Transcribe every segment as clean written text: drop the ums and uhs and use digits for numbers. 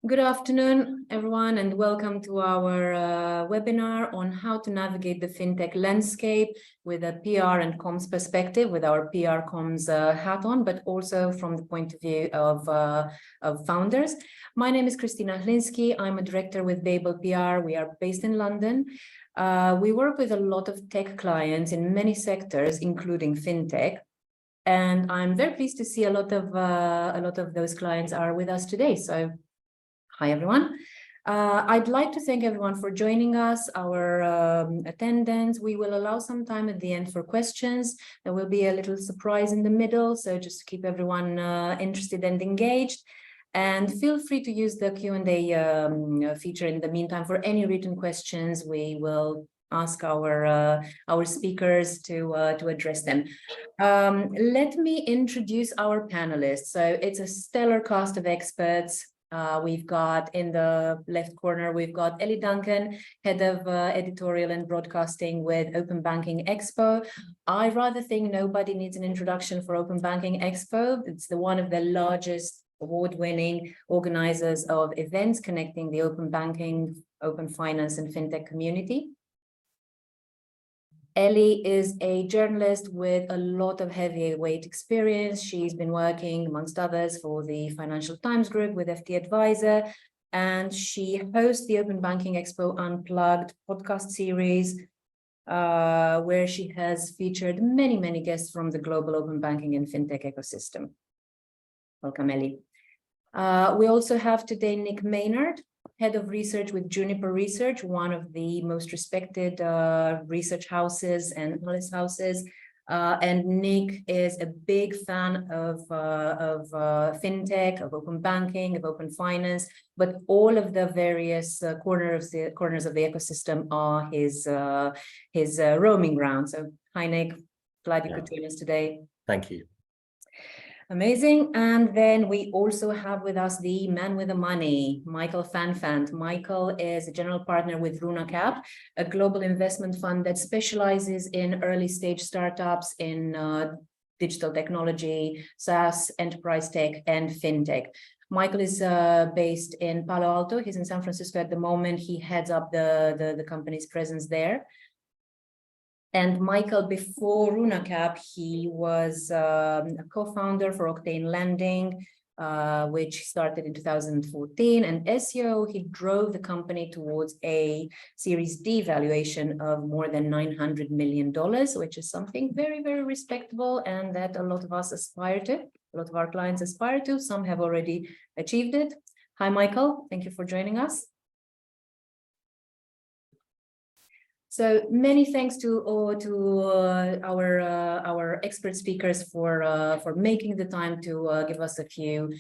Good afternoon, everyone, and welcome to our webinar on how to navigate the fintech landscape with a PR and comms perspective, with our PR comms hat on, but also from the point of view of founders. My name is Cristina Hlinschi. I'm a director with Babel PR. We are based in London. We work with a lot of tech clients in many sectors, including fintech. And I'm very pleased to see a lot of those clients are with us today. So hi, everyone. I'd like to thank everyone for joining us, our attendants. We will allow some time at the end for questions. There will be a little surprise in the middle, so just to keep everyone interested and engaged. And feel free to use the Q&A feature in the meantime for any written questions. We will ask our speakers to address them. Let me introduce our panelists. So it's a stellar cast of experts. We've got in the left corner, we've got Ellie Duncan, head of editorial and broadcasting with Open Banking Expo. I rather think nobody needs an introduction for Open Banking Expo. It's one of the largest award-winning organizers of events connecting the open banking, open finance, and fintech community. Ellie is a journalist with a lot of heavyweight experience. She's been working, amongst others, for the Financial Times Group with FT Advisor, and she hosts the Open Banking Expo Unplugged podcast series, where she has featured many guests from the global open banking and fintech ecosystem. Welcome, Ellie. We also have today Nick Maynard, head of research with Juniper Research, one of the most respected research houses and analyst houses. And Nick is a big fan of fintech, of open banking, of open finance, but all of the various corners of the ecosystem are his roaming ground. So hi, Nick, glad you could join us today. Thank you. Amazing. And then we also have with us the man with the money, Michael Fanfant. Michael is a general partner with Runa Capital, a global investment fund that specializes in early stage startups in digital technology, SaaS, enterprise tech, and fintech. Michael is based in Palo Alto. He's in San Francisco at the moment. He heads up the company's presence there. And Michael, before Runa Cap, he was a co-founder for Octane Lending, which started in 2014. And SEO, he drove the company towards a Series D valuation of more than $900 million, which is something very respectable and that a lot of us aspire to, a lot of our clients aspire to. Some have already achieved it. Hi, Michael. Thank you for joining us. So many thanks to our expert speakers for making the time to give us a few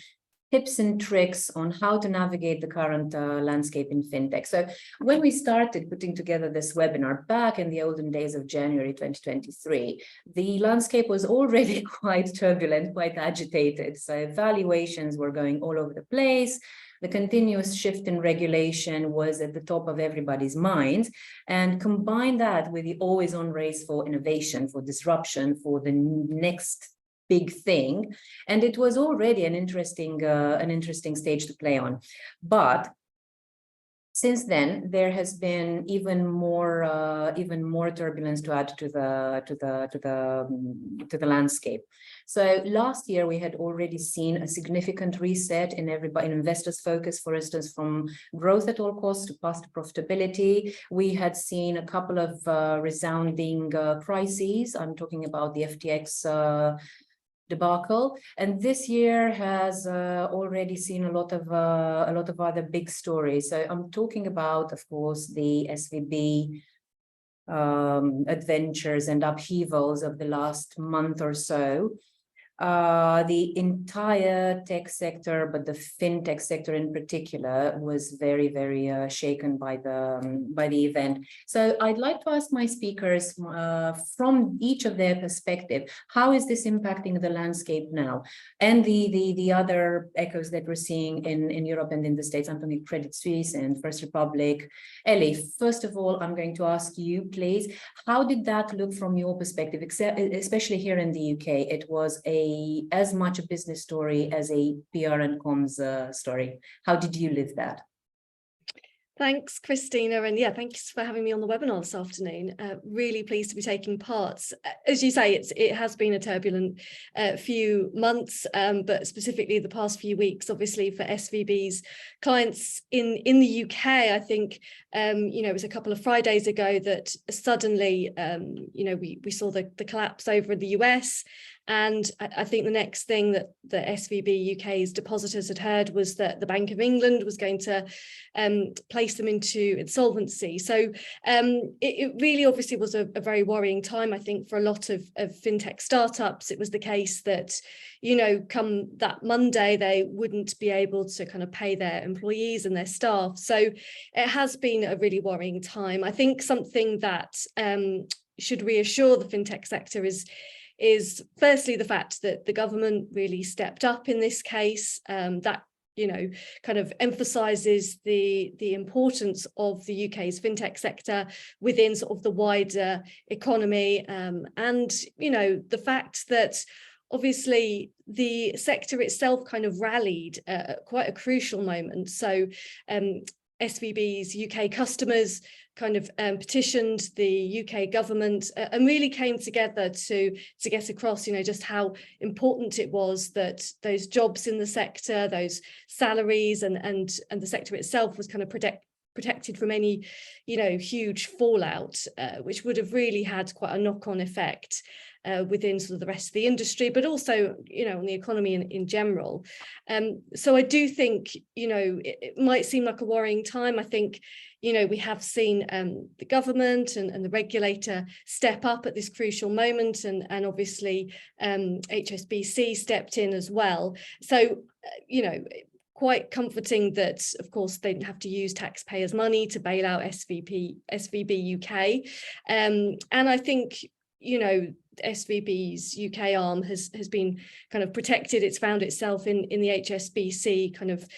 tips and tricks on how to navigate the current landscape in fintech. So when we started putting together this webinar back in the olden days of January 2023, the landscape was already quite turbulent, quite agitated. So valuations were going all over the place. The continuous shift in regulation was at the top of everybody's minds, and combine that with the always-on race for innovation, for disruption, for the next big thing, and it was already an interesting stage to play on. But since then, there has been even more turbulence to add to the landscape. So last year, we had already seen a significant reset in investors' focus, for instance, from growth at all costs to path to profitability. We had seen a couple of resounding crises. I'm talking about the FTX debacle, and this year has already seen a lot of other big stories. So I'm talking about, of course, the SVB adventures and upheavals of the last month or so. The entire tech sector, but the fintech sector in particular, was very shaken by the event. So I'd like to ask my speakers from each of their perspective, how is this impacting the landscape now, and the other echoes that we're seeing in Europe and in the States? I'm talking Credit Suisse and First Republic. Ellie, first of all, I'm going to ask you, please, how did that look from your perspective, especially here in the UK? It was a as much a business story as a PR and comms story. How did you live that? Thanks, Cristina. And yeah, thanks for having me on the webinar this afternoon. Really pleased to be taking part. As you say, it has been a turbulent few months, but specifically the past few weeks, obviously for SVB's clients in the UK, I think, it was a couple of Fridays ago that suddenly, we saw the collapse over in the US. And I think the next thing that the SVB UK's depositors had heard was that the Bank of England was going to place them into insolvency. So it really obviously was a very worrying time, I think, for a lot of fintech startups. It was the case that, come that Monday, they wouldn't be able to kind of pay their employees and their staff. So it has been a really worrying time. I think something that should reassure the fintech sector is firstly the fact that the government really stepped up in this case. That kind of emphasises the importance of the UK's fintech sector within sort of the wider economy, and the fact that obviously the sector itself kind of rallied at quite a crucial moment. So SVB's UK customers kind of petitioned the UK government and really came together to get across, just how important it was that those jobs in the sector, those salaries and the sector itself was kind of protected from any, huge fallout, which would have really had quite a knock-on effect within sort of the rest of the industry, but also, on the economy in general. So I do think, it might seem like a worrying time. I think, we have seen the government and the regulator step up at this crucial moment, and obviously HSBC stepped in as well. So, quite comforting that, of course, they didn't have to use taxpayers' money to bail out SVB UK. And I think, SVB's UK arm has been kind of protected. It's found itself in the HSBC kind of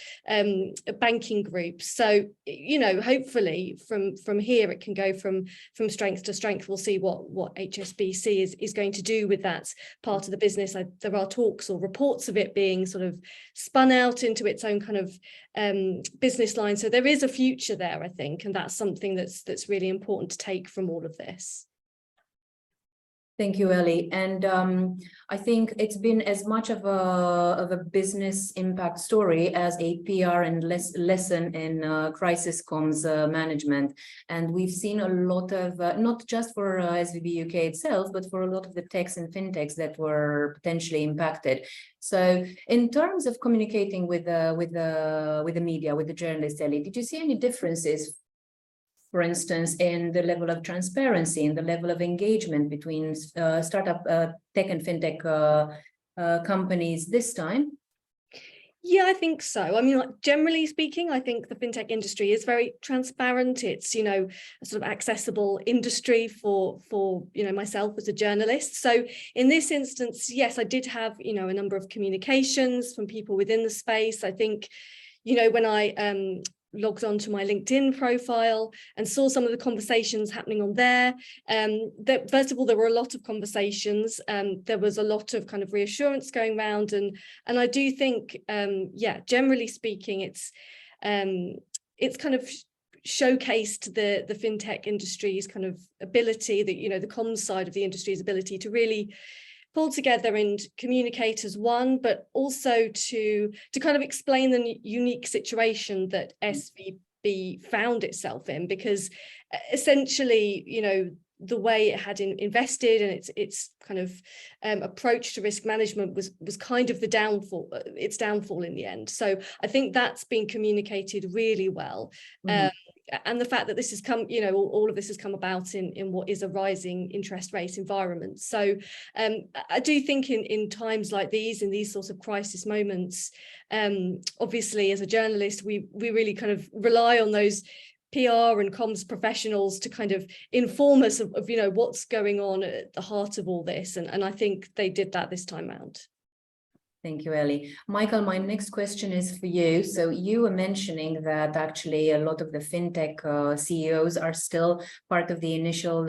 banking group. So, hopefully from here it can go from strength to strength. We'll see what HSBC is going to do with that part of the business. There are talks or reports of it being sort of spun out into its own kind of business line. So there is a future there, I think, and that's something that's really important to take from all of this. Thank you, Ellie. And I think it's been as much of a business impact story as a PR and lesson in crisis comms management. And we've seen a lot of, not just for SVB UK itself, but for a lot of the techs and fintechs that were potentially impacted. So in terms of communicating with the media, with the journalists, Ellie, did you see any differences, for instance, in the level of transparency, in the level of engagement between startup tech and fintech companies this time? Yeah, I think so. I mean, generally speaking, I think the fintech industry is very transparent. It's, a sort of accessible industry for myself as a journalist. So in this instance, yes, I did have, a number of communications from people within the space. I think, when I logged onto my LinkedIn profile and saw some of the conversations happening on there. First of all, there were a lot of conversations. There was a lot of kind of reassurance going around, and I do think, generally speaking, it's kind of showcased the fintech industry's kind of ability, the comms side of the industry's ability to really pull together and communicate as one, but also to kind of explain the unique situation that SVB found itself in, because essentially, the way it had invested and its kind of approach to risk management was kind of its downfall in the end. So I think that's been communicated really well. And the fact that this has come, all of this has come about in what is a rising interest rate environment. So I do think in times like these, in these sorts of crisis moments, obviously as a journalist, we really kind of rely on those PR and comms professionals to kind of inform us of what's going on at the heart of all this. And I think they did that this time around. Thank you, Ellie. Michael, my next question is for you. So you were mentioning that actually a lot of the fintech CEOs are still part of the initial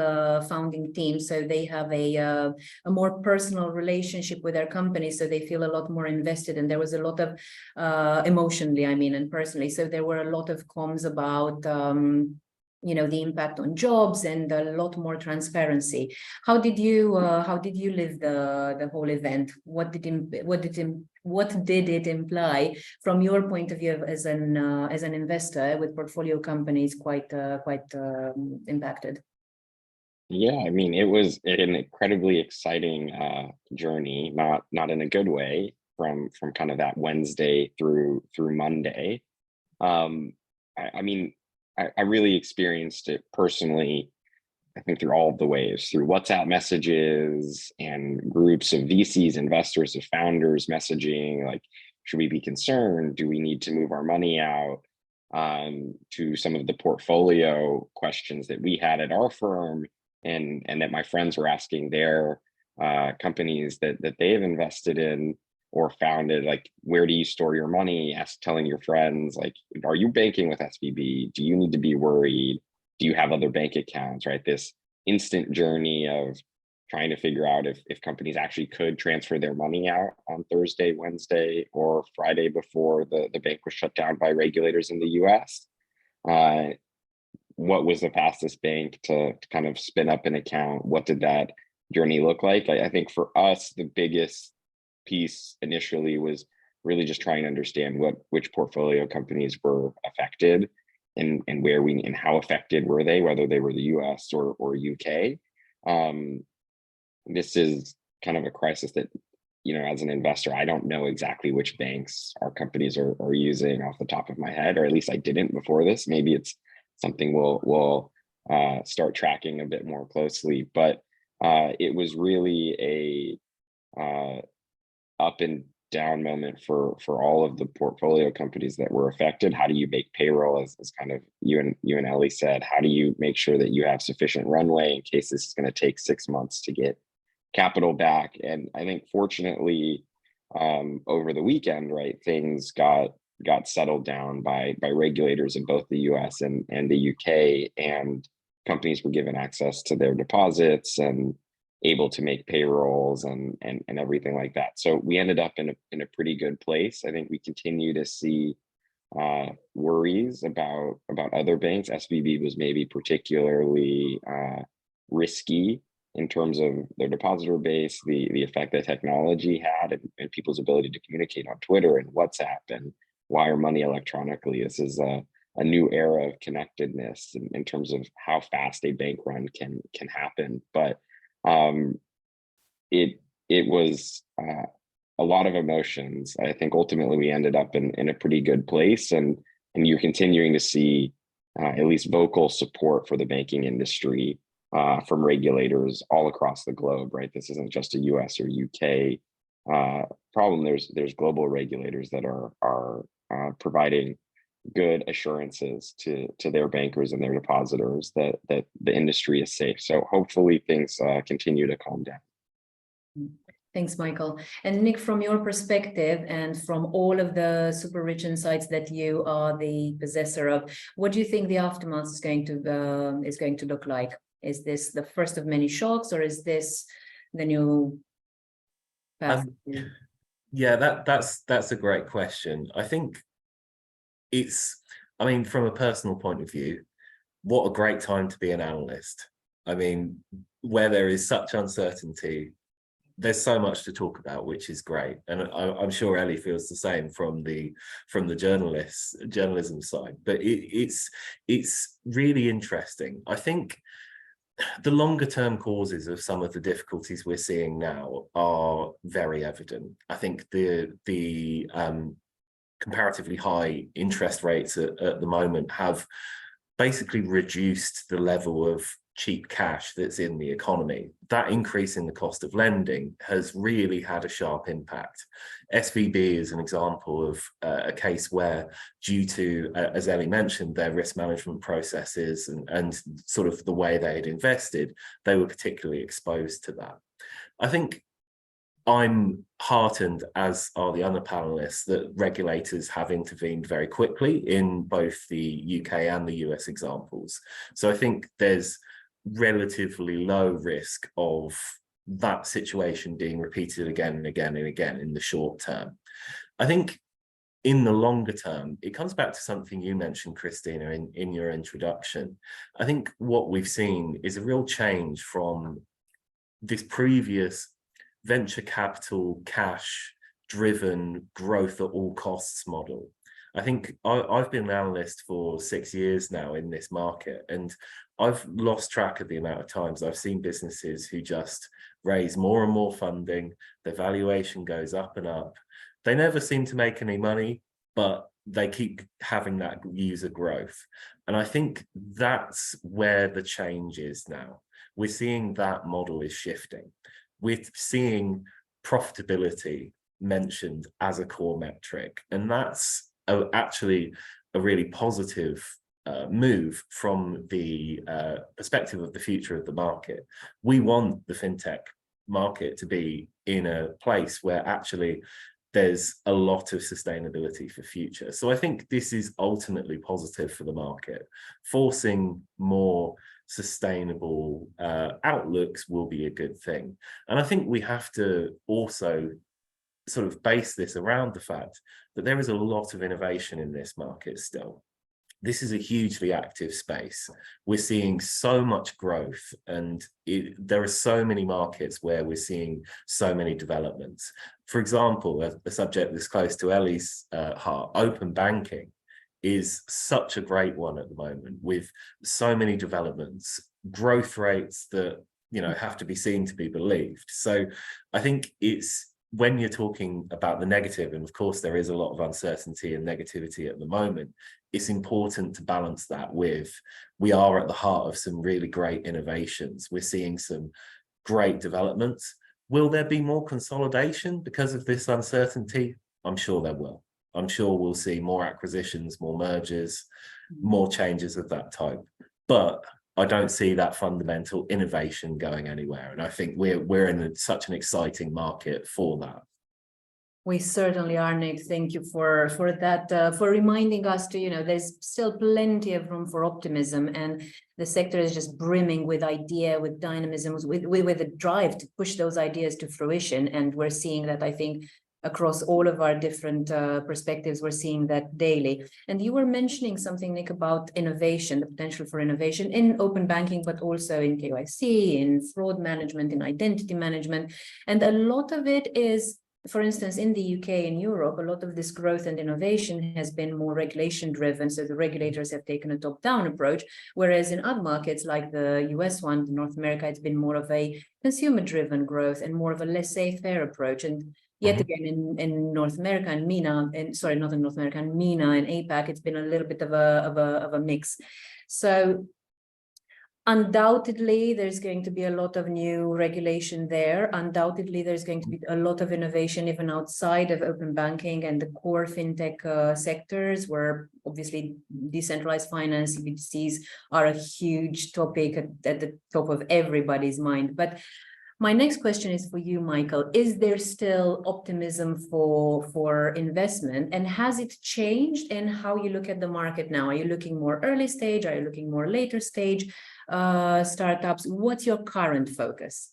founding team. So they have a more personal relationship with their company. So they feel a lot more invested. And there was a lot of emotionally, I mean, and personally. So there were a lot of comms about the impact on jobs and a lot more transparency. How did you live the whole event? What did it imply from your point of view as an investor with portfolio companies quite impacted? Yeah, I mean, it was an incredibly exciting journey, not in a good way, from kind of that Wednesday through Monday. I mean, I really experienced it personally, I think, through all of the waves, through WhatsApp messages and groups of VCs, investors, of founders messaging, like, should we be concerned? Do we need to move our money out? To some of the portfolio questions that we had at our firm, and that my friends were asking their companies that they have invested in or founded, like, where do you store your money? Telling your friends, like, are you banking with SVB? Do you need to be worried? Do you have other bank accounts, right? This instant journey of trying to figure out if companies actually could transfer their money out on Thursday, Wednesday, or Friday before the bank was shut down by regulators in the US. What was the fastest bank to kind of spin up an account? What did that journey look like? I think for us, the biggest piece initially was really just trying to understand which portfolio companies were affected, and how affected were they, whether they were the US or UK. This is kind of a crisis that, as an investor, I don't know exactly which banks our companies are using off the top of my head, or at least I didn't before this. Maybe it's something we'll start tracking a bit more closely, but it was really a up and down moment for all of the portfolio companies that were affected. How do you make payroll, as kind of you and Ellie said? How do you make sure that you have sufficient runway in case this is going to take 6 months to get capital back? And I think, fortunately, over the weekend, right, things got settled down by regulators in both the US and the UK, and companies were given access to their deposits and able to make payrolls and everything like that. So we ended up in a pretty good place. I think we continue to see worries about other banks. SVB was maybe particularly risky in terms of their depositor base, the effect that technology had, and people's ability to communicate on Twitter and WhatsApp and wire money electronically. This is a new era of connectedness in terms of how fast a bank run can happen. But it was a lot of emotions. I think ultimately we ended up in a pretty good place, and you're continuing to see at least vocal support for the banking industry from regulators all across the globe, right? This isn't just a US or UK problem. There's global regulators that are providing good assurances to their bankers and their depositors that the industry is safe. So hopefully things continue to calm down. Thanks, Michael. And Nick, from your perspective and from all of the super rich insights that you are the possessor of, what do you think the aftermath is going to look like? Is this the first of many shocks, or is this the new path? Yeah, that's a great question. I think I mean, from a personal point of view, what a great time to be an analyst. I mean, where there is such uncertainty, there's so much to talk about, which is great. And I'm sure Ellie feels the same from the journalism side. But it's really interesting. I think the longer term causes of some of the difficulties we're seeing now are very evident. I think the comparatively high interest rates at the moment have basically reduced the level of cheap cash that's in the economy. That increase in the cost of lending has really had a sharp impact. SVB is an example of a case where, due to, as Ellie mentioned, their risk management processes and sort of the way they had invested, they were particularly exposed to that. I think I'm heartened, as are the other panelists, that regulators have intervened very quickly in both the UK and the US examples. So I think there's relatively low risk of that situation being repeated again and again and again in the short term. I think in the longer term, it comes back to something you mentioned, Cristina, in your introduction. I think what we've seen is a real change from this previous venture capital, cash-driven growth at all costs model. I think I've been an analyst for 6 years now in this market, and I've lost track of the amount of times I've seen businesses who just raise more and more funding, their valuation goes up and up. They never seem to make any money, but they keep having that user growth. And I think that's where the change is now. We're seeing that model is shifting. We're seeing profitability mentioned as a core metric. And that's actually a really positive move from the perspective of the future of the market. We want the fintech market to be in a place where actually there's a lot of sustainability for future. So I think this is ultimately positive for the market. Forcing more sustainable outlooks will be a good thing. And I think we have to also sort of base this around the fact that there is a lot of innovation in this market still. This is a hugely active space. We're seeing so much growth, and there are so many markets where we're seeing so many developments. For example, a subject that's close to Ellie's heart, open banking, is such a great one at the moment, with so many developments, growth rates that, you know, have to be seen to be believed. So I think it's, when you're talking about the negative, and of course there is a lot of uncertainty and negativity at the moment, it's important to balance that with, we are at the heart of some really great innovations. We're seeing some great developments. Will there be more consolidation because of this uncertainty? I'm sure there will. I'm sure we'll see more acquisitions, more mergers, more changes of that type. But I don't see that fundamental innovation going anywhere. And I think we're in such an exciting market for that. We certainly are, Nick. Thank you for that, for reminding us to, you know, there's still plenty of room for optimism, and the sector is just brimming with idea, with dynamism, with a drive to push those ideas to fruition. And we're seeing that, I think, across all of our different perspectives, we're seeing that daily. And you were mentioning something, Nick, about innovation, the potential for innovation in open banking, but also in KYC, in fraud management, in identity management. And a lot of it is, for instance, in the UK and Europe, a lot of this growth and innovation has been more regulation driven. So the regulators have taken a top-down approach, whereas in other markets like the US one, North America, it's been more of a consumer driven growth and more of a laissez-faire approach. And yet again, in North America and MENA, and sorry, not in North America, and MENA and APAC, it's been a little bit of a mix. So undoubtedly, there's going to be a lot of new regulation there. Undoubtedly, there's going to be a lot of innovation even outside of open banking and the core fintech sectors, where obviously decentralized finance, CBDCs, are a huge topic at the top of everybody's mind. But my next question is for you, Michael. Is there still optimism for investment, and has it changed in how you look at the market now? Are you looking more early stage? Are you looking more later stage startups? What's your current focus?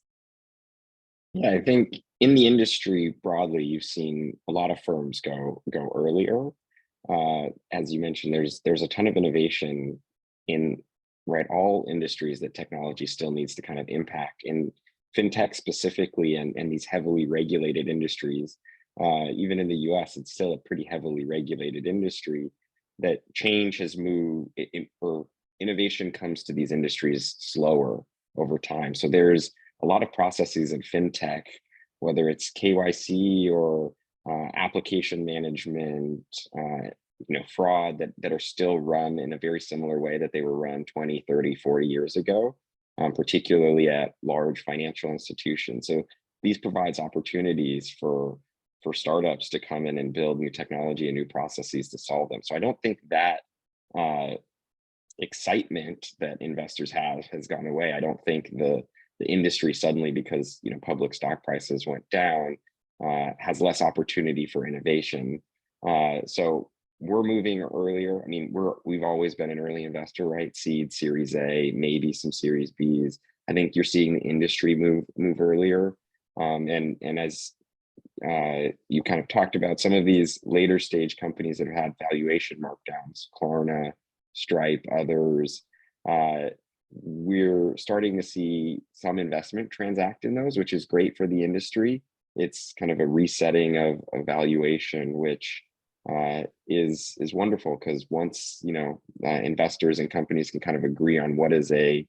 Yeah, I think in the industry broadly, you've seen a lot of firms go earlier. As you mentioned, there's a ton of innovation in all industries that technology still needs to kind of impact. In fintech specifically, and these heavily regulated industries, even in the US, it's still a pretty heavily regulated industry. That change has moved, or innovation comes to these industries slower over time. So there's a lot of processes in fintech, whether it's KYC or application management, fraud, that are still run in a very similar way that they were run 20, 30, 40 years ago. Particularly at large financial institutions. So these provides opportunities for startups to come in and build new technology and new processes to solve them. So I don't think that excitement that investors have has gone away. I don't think the industry suddenly, because public stock prices went down, has less opportunity for innovation. So we're moving earlier. I mean, we've always been an early investor, right? Seed, Series A, maybe some Series Bs. I think you're seeing the industry move earlier. And as you kind of talked about, some of these later stage companies that have had valuation markdowns, Klarna, Stripe, others, we're starting to see some investment transact in those, which is great for the industry. It's kind of a resetting of valuation, which is wonderful, because once investors and companies can kind of agree on what is a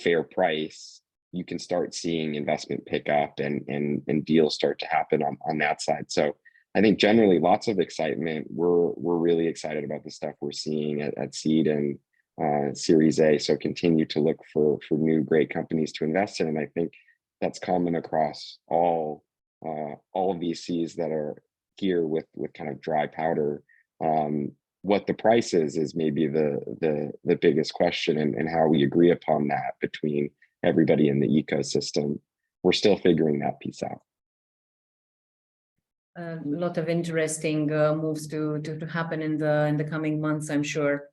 fair price, you can start seeing investment pick up and deals start to happen on that side. So I think generally lots of excitement. We're really excited about the stuff we're seeing at Seed and Series A. So continue to look for new great companies to invest in. And I think that's common across all VCs that are here with kind of dry powder. What the price is maybe the biggest question, and how we agree upon that between everybody in the ecosystem. We're still figuring that piece out. A lot of interesting moves to happen in the coming months, I'm sure.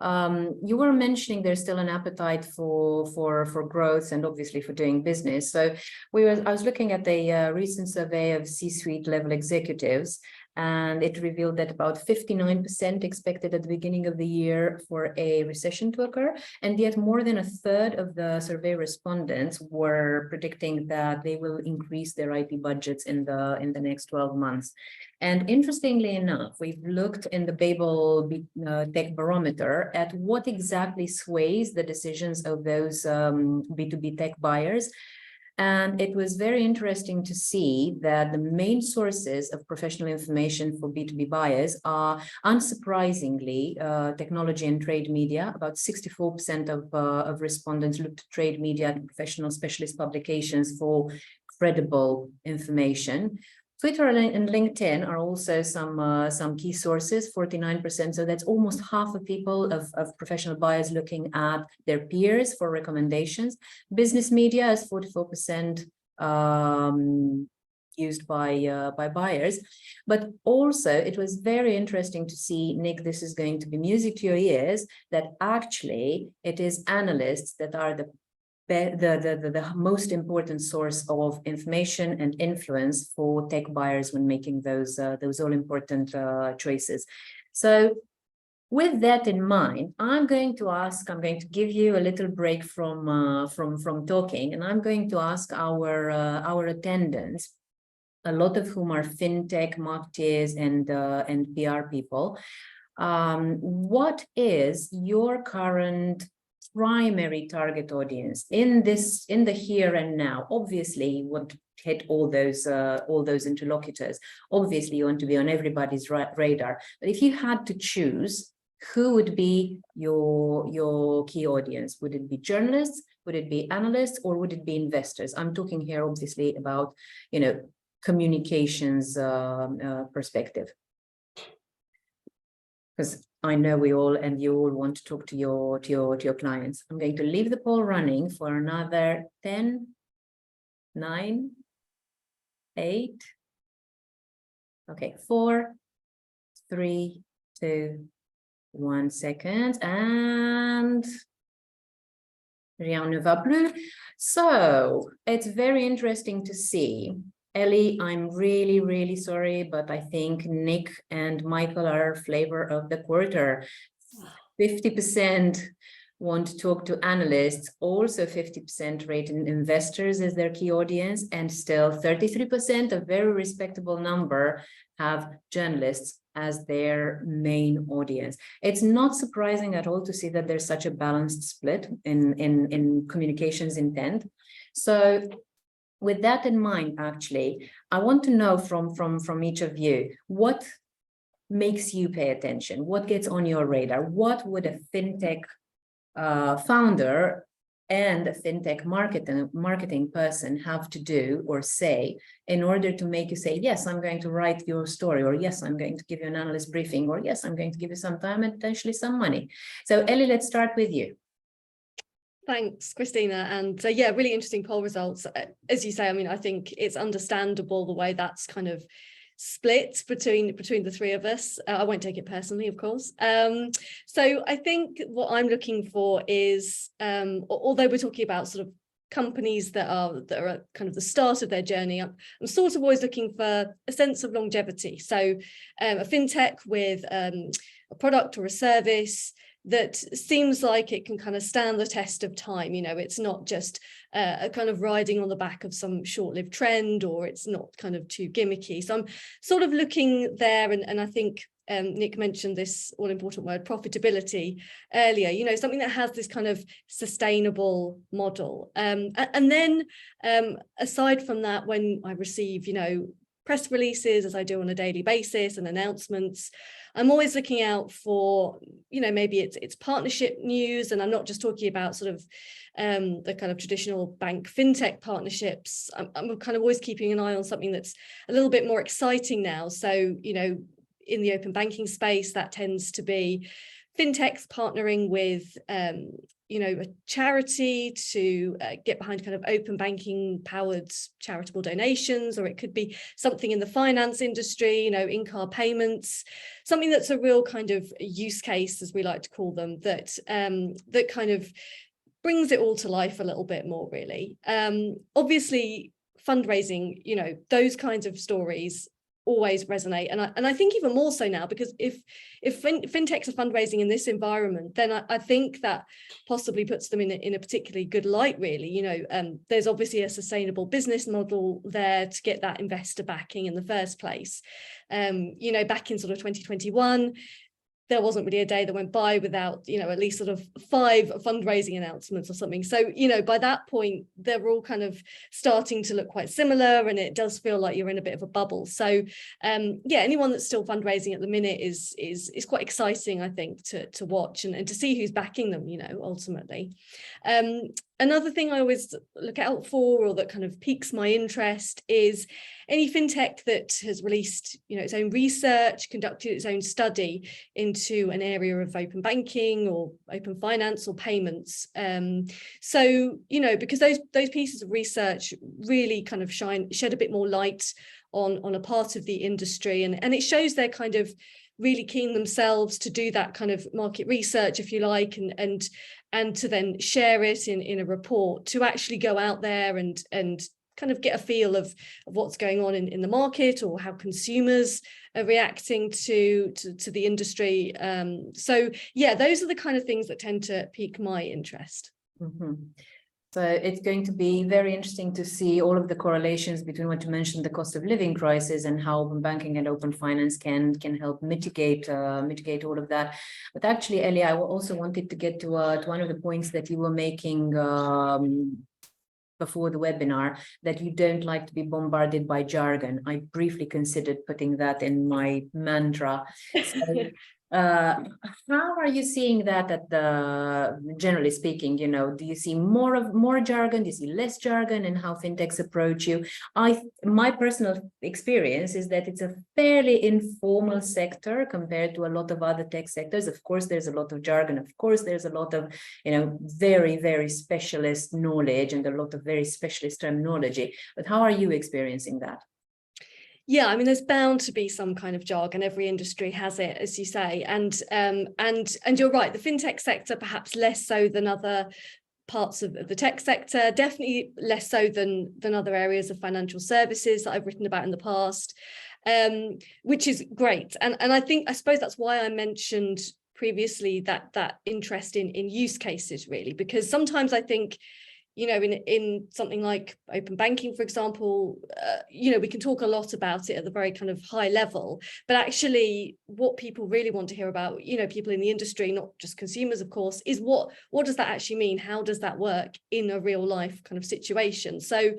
You were mentioning there's still an appetite for growth and obviously for doing business. So I was looking at a recent survey of C-suite level executives, and it revealed that about 59% expected at the beginning of the year for a recession to occur, and yet more than a third of the survey respondents were predicting that they will increase their IT budgets in the next 12 months. And interestingly enough, we've looked in the Babel Tech Barometer at what exactly sways the decisions of those B2B tech buyers. And it was very interesting to see that the main sources of professional information for B2B buyers are, unsurprisingly, technology and trade media. About 64% of respondents looked to trade media and professional specialist publications for credible information. Twitter and LinkedIn are also some key sources, 49%. So that's almost half of people of professional buyers looking at their peers for recommendations. Business media is 44% used by buyers. But also it was very interesting to see, Nick, this is going to be music to your ears, that actually it is analysts that are the most important source of information and influence for tech buyers when making those all important choices. So with that in mind, I'm going to give you a little break from talking, and I'm going to ask our attendants, a lot of whom are fintech marketeers and PR people, what is your current primary target audience in the here and now? Obviously, you want to hit all those interlocutors. Obviously, you want to be on everybody's radar. But if you had to choose, who would be your key audience? Would it be journalists? Would it be analysts? Or would it be investors? I'm talking here, obviously, about communications perspective. Because I know you all want to talk to your clients. I'm going to leave the poll running for another 10, 9, 8. Okay, 4, 3, 2, 1 second, and rien ne va plus. So it's very interesting to see. Ellie, I'm really, really sorry, but I think Nick and Michael are flavor of the quarter. 50% want to talk to analysts, also 50% rate investors as their key audience, and still 33%, a very respectable number, have journalists as their main audience. It's not surprising at all to see that there's such a balanced split in communications intent. So with that in mind, actually, I want to know from each of you, what makes you pay attention? What gets on your radar? What would a fintech founder and a fintech marketing person have to do or say in order to make you say, yes, I'm going to write your story, or yes, I'm going to give you an analyst briefing, or yes, I'm going to give you some time and potentially some money? So Ellie, let's start with you. Thanks, Cristina. And yeah, really interesting poll results. As you say, I mean, I think it's understandable the way that's kind of split between the three of us. I won't take it personally, of course. So I think what I'm looking for is, although we're talking about sort of companies that are at kind of the start of their journey, I'm sort of always looking for a sense of longevity. So a fintech with a product or a service that seems like it can kind of stand the test of time. You know, it's not just a kind of riding on the back of some short-lived trend, or it's not kind of too gimmicky. So I'm sort of looking there, and I think Nick mentioned this all-important word, profitability, earlier, you know, something that has this kind of sustainable model. And then aside from that, when I receive, you know, press releases, as I do on a daily basis, and announcements, I'm always looking out for, you know, maybe it's partnership news, and I'm not just talking about sort of the kind of traditional bank fintech partnerships. I'm kind of always keeping an eye on something that's a little bit more exciting now. So, you know, in the open banking space, that tends to be fintechs partnering with you know, a charity to get behind kind of open banking powered charitable donations, or it could be something in the finance industry, you know, in-car payments, something that's a real kind of use case, as we like to call them, that that kind of brings it all to life a little bit more, really. Obviously, fundraising, you know, those kinds of stories always resonate, and I think even more so now, because if fintechs are fundraising in this environment, then I think that possibly puts them in a particularly good light, really. You know, there's obviously a sustainable business model there to get that investor backing in the first place. You know, back in sort of 2021, there wasn't really a day that went by without, you know, at least sort of 5 fundraising announcements or something. So, you know, by that point, they're all kind of starting to look quite similar, and it does feel like you're in a bit of a bubble. So, yeah, anyone that's still fundraising at the minute is quite exciting, I think, to watch and to see who's backing them, you know, ultimately. Another thing I always look out for, or that kind of piques my interest, is any fintech that has released, you know, its own research, conducted its own study into an area of open banking or open finance or payments. So, you know, because those pieces of research really kind of shed a bit more light on a part of the industry, and it shows they're kind of really keen themselves to do that kind of market research, if you like, and to then share it in a report, to actually go out there and kind of get a feel of what's going on in the market, or how consumers are reacting to the industry. So yeah, those are the kind of things that tend to pique my interest. Mm-hmm. So it's going to be very interesting to see all of the correlations between what you mentioned, the cost of living crisis, and how open banking and open finance can help mitigate all of that. But actually, Ellie, I also wanted to get to one of the points that you were making before the webinar, that you don't like to be bombarded by jargon. I briefly considered putting that in my mantra. So, how are you seeing that generally speaking, you know, do you see more jargon, do you see less jargon, and how fintechs approach you? My personal experience is that it's a fairly informal sector compared to a lot of other tech sectors. Of course, there's a lot of jargon. Of course, there's a lot of, you know, very, very specialist knowledge and a lot of very specialist terminology. But how are you experiencing that? Yeah, I mean, there's bound to be some kind of jargon. Every industry has it, as you say, and you're right. The fintech sector perhaps less so than other parts of the tech sector, definitely less so than other areas of financial services that I've written about in the past, which is great. And I suppose that's why I mentioned previously that interest in use cases, really, because sometimes I think, you know, in something like open banking, for example, you know, we can talk a lot about it at the very kind of high level, but actually what people really want to hear about, you know, people in the industry, not just consumers, of course, is what does that actually mean? How does that work in a real life kind of situation? So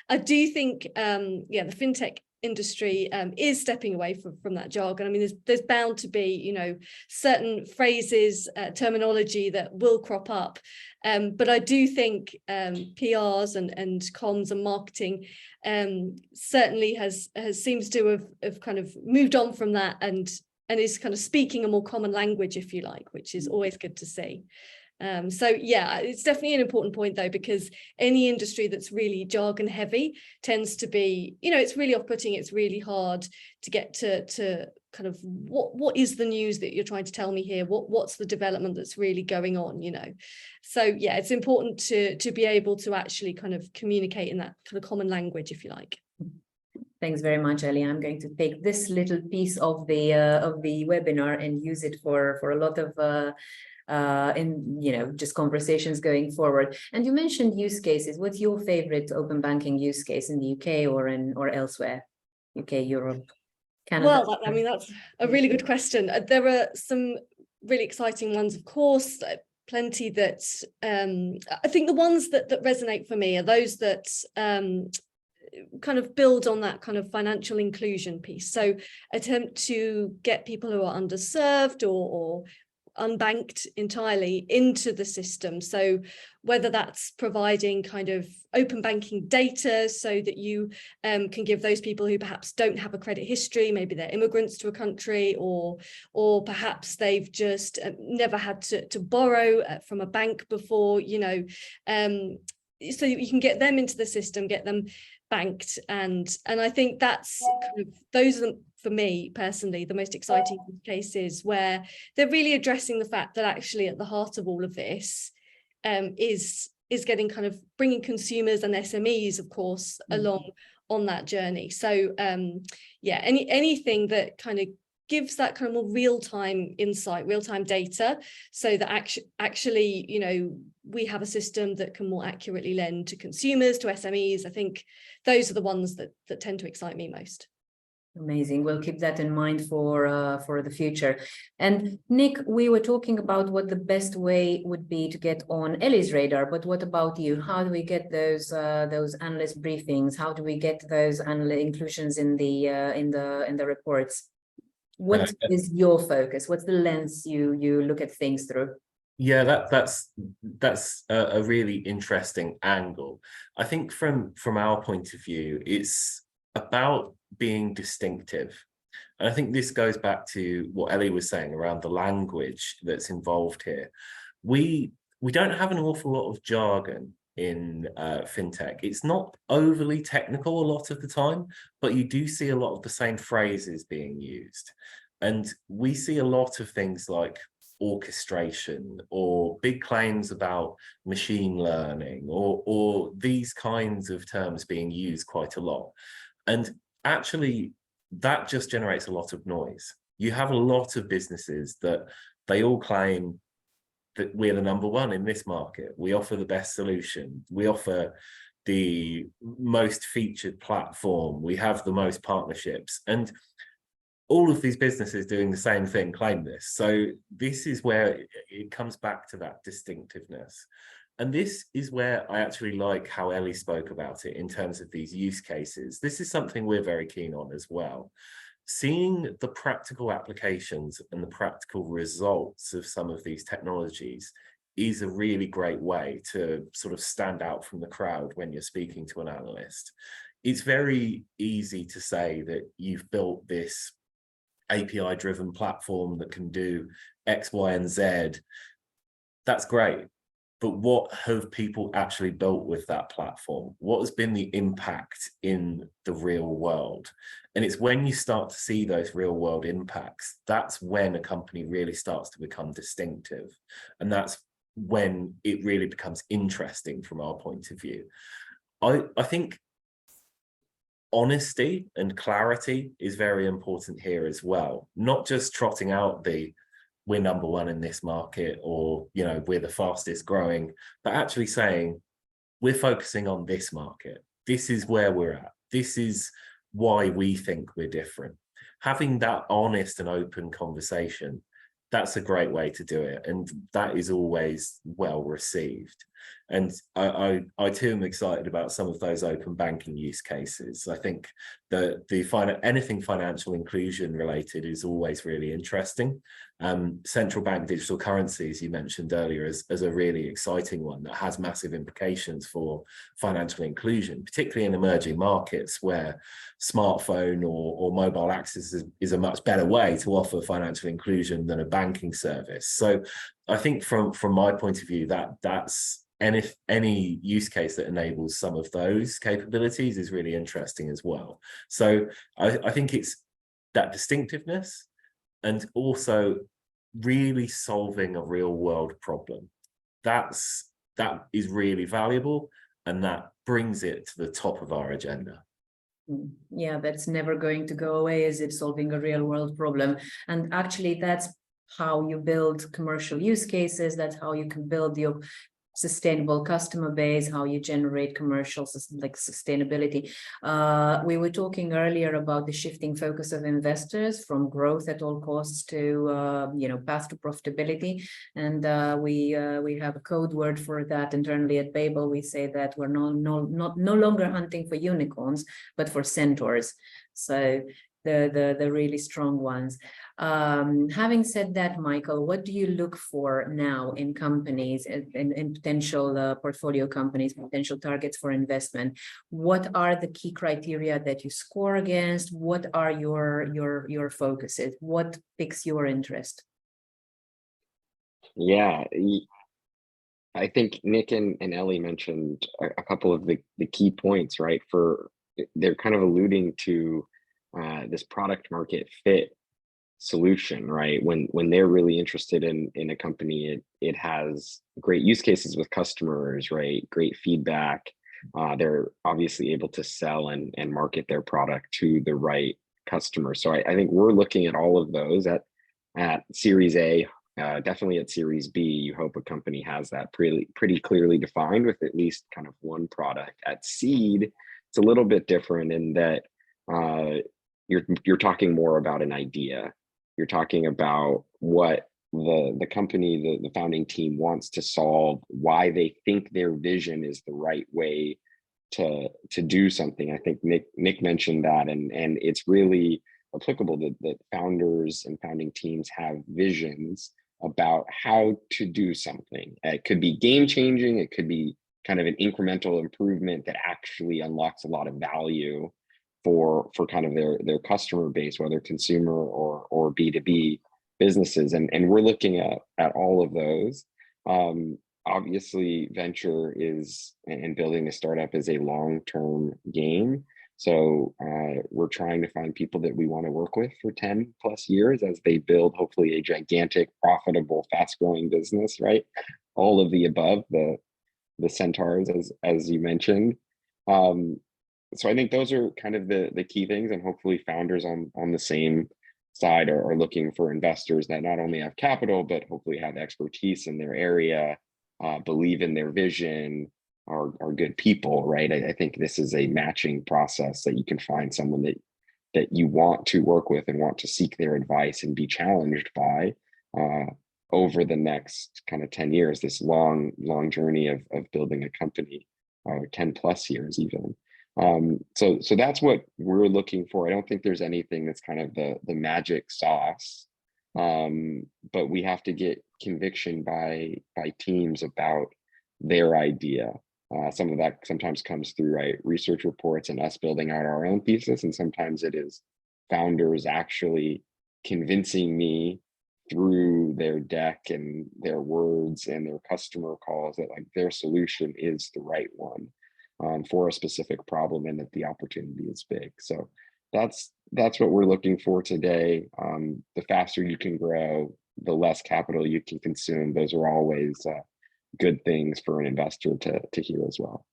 I do think, yeah, the fintech industry is stepping away from that jargon. I mean, there's bound to be, you know, certain phrases, terminology that will crop up, but I do think PRs and comms and marketing certainly seems to have kind of moved on from that and is kind of speaking a more common language, if you like, which is always good to see. So yeah, it's definitely an important point though, because any industry that's really jargon heavy tends to be, it's really off-putting. It's really hard to get to kind of what is the news that you're trying to tell me here? What's the development that's really going on? So yeah, it's important to be able to actually kind of communicate in that kind of common language, if you like. Thanks very much, Ellie. I'm going to take this little piece of the webinar and use it for a lot of just conversations going forward. And you mentioned use cases. What's your favorite open banking use case in the UK or elsewhere? UK, Europe, Canada? Well, that's a really good question. There are some really exciting ones, of course. Plenty that I think the ones that resonate for me are those that kind of build on that kind of financial inclusion piece. So attempt to get people who are underserved or unbanked entirely into the system. So whether that's providing kind of open banking data so that you can give those people who perhaps don't have a credit history, maybe they're immigrants to a country, or perhaps they've just never had to borrow from a bank before, so you can get them into the system, get them banked, and I think that's kind of, those are, for me personally, the most exciting cases where they're really addressing the fact that actually at the heart of all of this is getting kind of bringing consumers and SMEs, of course, along on that journey. So yeah, anything that kind of gives that kind of more real-time insight, real-time data, so that actually, we have a system that can more accurately lend to consumers, to SMEs. I think those are the ones that tend to excite me most. Amazing. We'll keep that in mind for the future. And Nick, we were talking about what the best way would be to get on Ellie's radar, but what about you? How do we get those analyst briefings? How do we get those analyst inclusions in the reports? What is your focus? What's the lens you look at things through? Yeah, that's a really interesting angle. I think from our point of view, it's about being distinctive. And I think this goes back to what Ellie was saying around the language that's involved here. We don't have an awful lot of jargon in fintech. It's not overly technical a lot of the time, but you do see a lot of the same phrases being used. And we see a lot of things like orchestration or big claims about machine learning or these kinds of terms being used quite a lot. And actually, that just generates a lot of noise. You have a lot of businesses that they all claim that we're the number one in this market. We offer the best solution. We offer the most featured platform. We have the most partnerships. And all of these businesses doing the same thing claim this. So this is where it comes back to that distinctiveness. And this is where I actually like how Ellie spoke about it in terms of these use cases. This is something we're very keen on as well. Seeing the practical applications and the practical results of some of these technologies is a really great way to sort of stand out from the crowd when you're speaking to an analyst. It's very easy to say that you've built this API-driven platform that can do X, Y, and Z. That's great. But what have people actually built with that platform? What has been the impact in the real world? And it's when you start to see those real world impacts, that's when a company really starts to become distinctive. And that's when it really becomes interesting from our point of view. I think honesty and clarity is very important here as well. Not just trotting out the we're number one in this market, or we're the fastest growing, but actually saying we're focusing on this market. This is where we're at. This is why we think we're different. Having that honest and open conversation, that's a great way to do it, and that is always well received. And I too am excited about some of those open banking use cases. I think that anything financial inclusion related is always really interesting. Central bank digital currencies, you mentioned earlier, as a really exciting one that has massive implications for financial inclusion, particularly in emerging markets where smartphone or mobile access is a much better way to offer financial inclusion than a banking service. So I think from my point of view, that's any use case that enables some of those capabilities is really interesting as well. So I think it's that distinctiveness and also really solving a real world problem. That is really valuable, and that brings it to the top of our agenda. Yeah, that's never going to go away, is it? Solving a real world problem. And actually that's how you build commercial use cases. That's how you can build your sustainable customer base, how you generate commercial like sustainability. We were talking earlier about the shifting focus of investors from growth at all costs to path to profitability, and we have a code word for that internally at Babel. We say that we're no longer hunting for unicorns, but for centaurs. So the really strong ones. Having said that, Michael, what do you look for now in companies, in potential portfolio companies, potential targets for investment? What are the key criteria that you score against? What are your focuses? What piques your interest? Yeah, I think Nick and Ellie mentioned a couple of the key points, right? They're kind of alluding to this product market fit solution, right? When they're really interested in a company, it has great use cases with customers, right? Great feedback. They're obviously able to sell and market their product to the right customer. So I think we're looking at all of those at Series A, definitely at Series B. You hope a company has that pretty clearly defined with at least kind of one product. At seed, it's a little bit different in that you're talking more about an idea. You're talking about what the company, the founding team wants to solve, why they think their vision is the right way to do something. I think Nick mentioned that, and it's really applicable that founders and founding teams have visions about how to do something. It could be game changing. It could be kind of an incremental improvement that actually unlocks a lot of value for kind of their customer base, whether consumer or B2B businesses. And we're looking at all of those. Obviously, venture and building a startup is a long-term game. So we're trying to find people that we want to work with for 10 plus years as they build hopefully a gigantic, profitable, fast-growing business, right? All of the above, the centaurs, as you mentioned. So I think those are kind of the key things, and hopefully founders on the same side are looking for investors that not only have capital, but hopefully have expertise in their area, believe in their vision, are good people, right? I think this is a matching process that you can find someone that you want to work with and want to seek their advice and be challenged by over the next kind of 10 years, this long journey of building a company, 10 plus years even. So that's what we're looking for. I don't think there's anything that's kind of the magic sauce, but we have to get conviction by teams about their idea. Some of that sometimes comes through, right, research reports and us building out our own thesis, and sometimes it is founders actually convincing me through their deck and their words and their customer calls that like their solution is the right one for a specific problem and that the opportunity is big. So that's what we're looking for today. The faster you can grow, the less capital you can consume. Those are always good things for an investor to hear as well.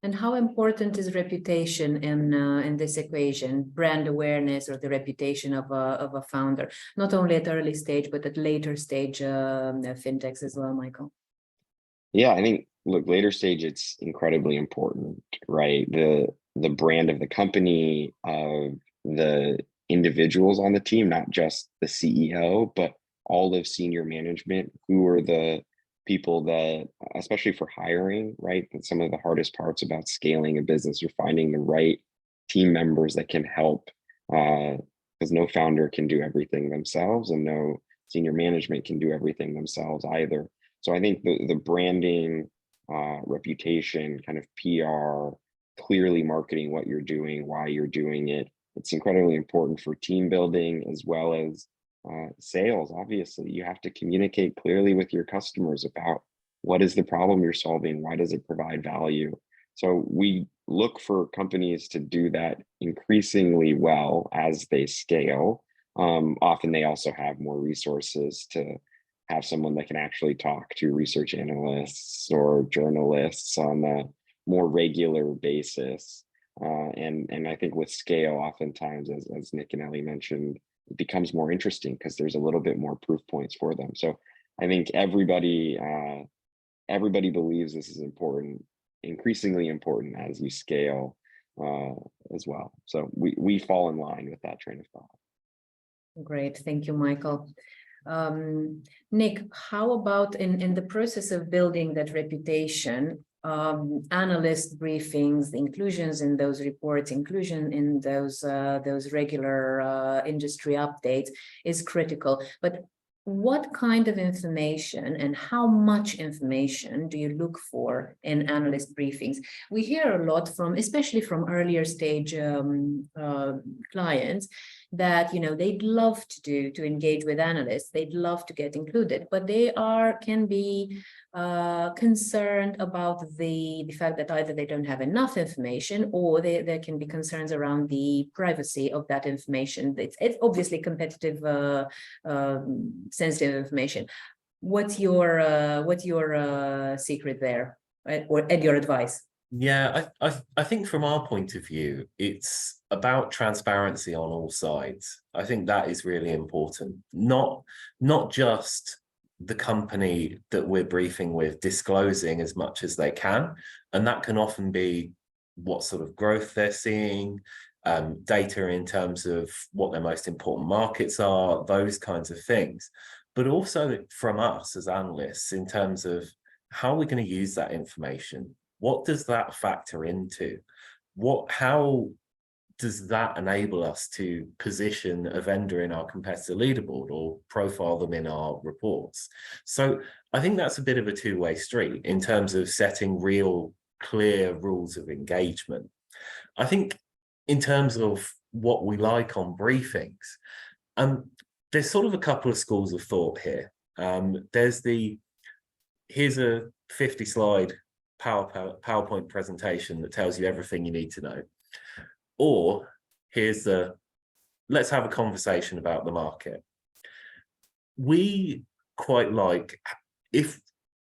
And how important is reputation in this equation, brand awareness or the reputation of a founder, not only at early stage, but at later stage fintechs as well, Michael? Yeah, I think, look, later stage, it's incredibly important, right? The brand of the company, of the individuals on the team, not just the CEO, but all of senior management, who are the people that, especially for hiring, right? And some of the hardest parts about scaling a business are finding the right team members that can help, because no founder can do everything themselves, and no senior management can do everything themselves either. So I think the branding, reputation, kind of PR, clearly marketing what you're doing, why you're doing it, it's incredibly important for team building as well as sales. Obviously, you have to communicate clearly with your customers about what is the problem you're solving, why does it provide value. So we look for companies to do that increasingly well as they scale. Often they also have more resources to have someone that can actually talk to research analysts or journalists on a more regular basis. And I think with scale, oftentimes, as Nick and Ellie mentioned, it becomes more interesting because there's a little bit more proof points for them. So I think everybody believes this is important, increasingly important as you scale as well. So we fall in line with that train of thought. Great, thank you, Michael. Nick, how about in the process of building that reputation, analyst briefings, the inclusions in those reports, inclusion in those regular industry updates is critical. But what kind of information and how much information do you look for in analyst briefings? We hear a lot from, especially from earlier stage clients, that they'd love to engage with analysts, they'd love to get included, but they can be concerned about the fact that either they don't have enough information, or there can be concerns around the privacy of that information. It's obviously competitive, sensitive information. What's your secret there, and your advice? Yeah, I think from our point of view, it's about transparency on all sides. I think that is really important. Not just the company that we're briefing with disclosing as much as they can, and that can often be what sort of growth they're seeing, data in terms of what their most important markets are, those kinds of things, but also from us as analysts in terms of how we're going to use that information. What does that factor into? How does that enable us to position a vendor in our competitor leaderboard or profile them in our reports? So I think that's a bit of a two-way street in terms of setting real clear rules of engagement. I think in terms of what we like on briefings, there's sort of a couple of schools of thought here. Here's a 50-slide PowerPoint presentation that tells you everything you need to know. Or here's let's have a conversation about the market. We quite like, if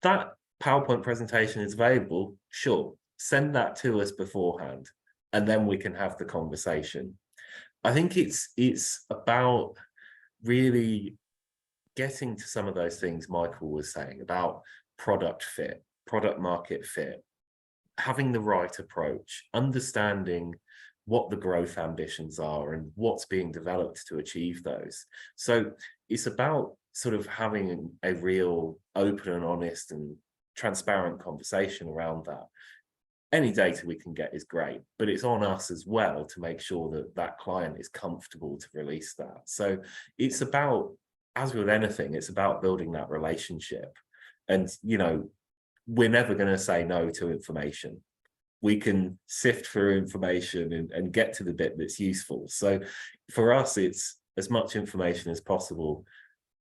that PowerPoint presentation is available, sure, send that to us beforehand, and then we can have the conversation. I think it's about really getting to some of those things Michael was saying about product fit, product market fit, having the right approach, understanding what the growth ambitions are and what's being developed to achieve those. So it's about sort of having a real open and honest and transparent conversation around that. Any data we can get is great, but it's on us as well to make sure that that client is comfortable to release that. So it's about, as with anything, it's about building that relationship. And, we're never going to say no to information. We can sift through information and get to the bit that's useful. So for us, it's as much information as possible,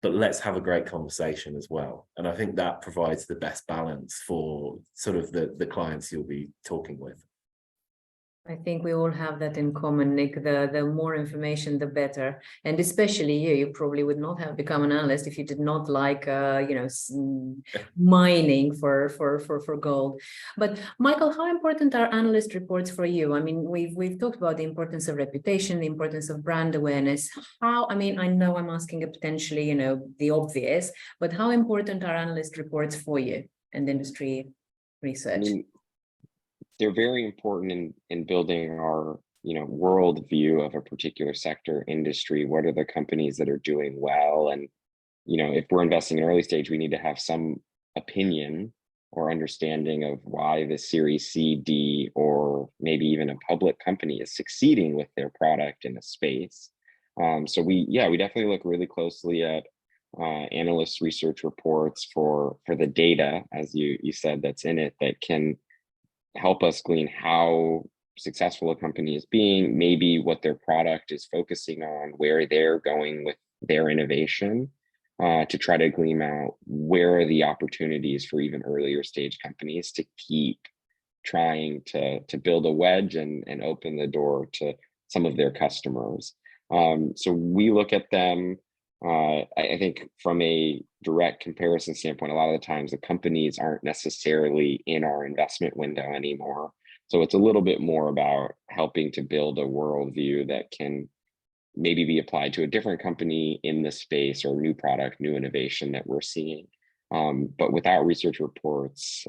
but let's have a great conversation as well. And I think that provides the best balance for sort of the clients you'll be talking with. I think we all have that in common, Nick. The more information, the better. And especially you probably would not have become an analyst if you did not like, mining for gold. But Michael, how important are analyst reports for you? I mean, we've talked about the importance of reputation, the importance of brand awareness. I know I'm asking a potentially, the obvious, but how important are analyst reports for you and industry research? They're very important in building our world view of a particular sector, industry. What are the companies that are doing well? And if we're investing in early stage, we need to have some opinion or understanding of why the Series C, D, or maybe even a public company is succeeding with their product in a space. So we definitely look really closely at analysts' research reports for the data, as you said, that's in it, that can help us glean how successful a company is being, maybe what their product is focusing on, where they're going with their innovation, to try to glean out where are the opportunities for even earlier stage companies to keep trying to build a wedge and open the door to some of their customers. So we look at them, I think from a direct comparison standpoint, a lot of the times the companies aren't necessarily in our investment window anymore. So it's a little bit more about helping to build a worldview that can maybe be applied to a different company in this space or new product, new innovation that we're seeing. But without research reports,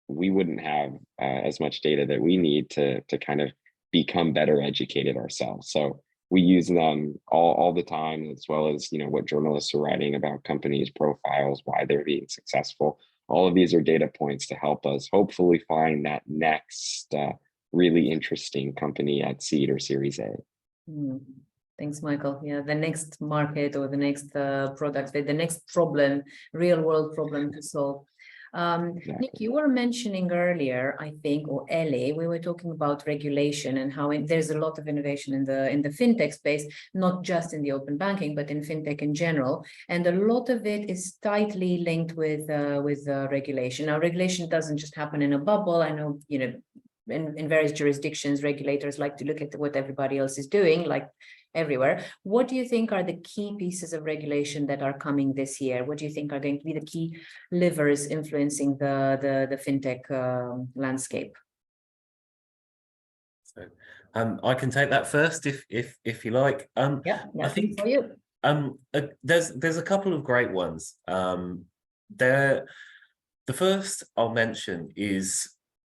we wouldn't have as much data that we need to kind of become better educated ourselves. So we use them all the time, as well as, you know, what journalists are writing about companies' profiles, why they're being successful. All of these are data points to help us hopefully find that next really interesting company at seed or Series A. Thanks, Michael. Yeah, the next market or the next product, the next problem, real world problem to solve. Exactly. Nick, you were mentioning earlier, I think, or Ellie, we were talking about regulation and how there's a lot of innovation in the fintech space, not just in the open banking, but in fintech in general. And a lot of it is tightly linked with regulation. Now, regulation doesn't just happen in a bubble. I know, you know, in various jurisdictions, regulators like to look at what everybody else is doing, like everywhere. What do you think are the key pieces of regulation that are coming this year? What do you think are going to be the key levers influencing the fintech landscape? So, I can take that first if you like. Yeah, I think for you. There's a couple of great ones. The first I'll mention is,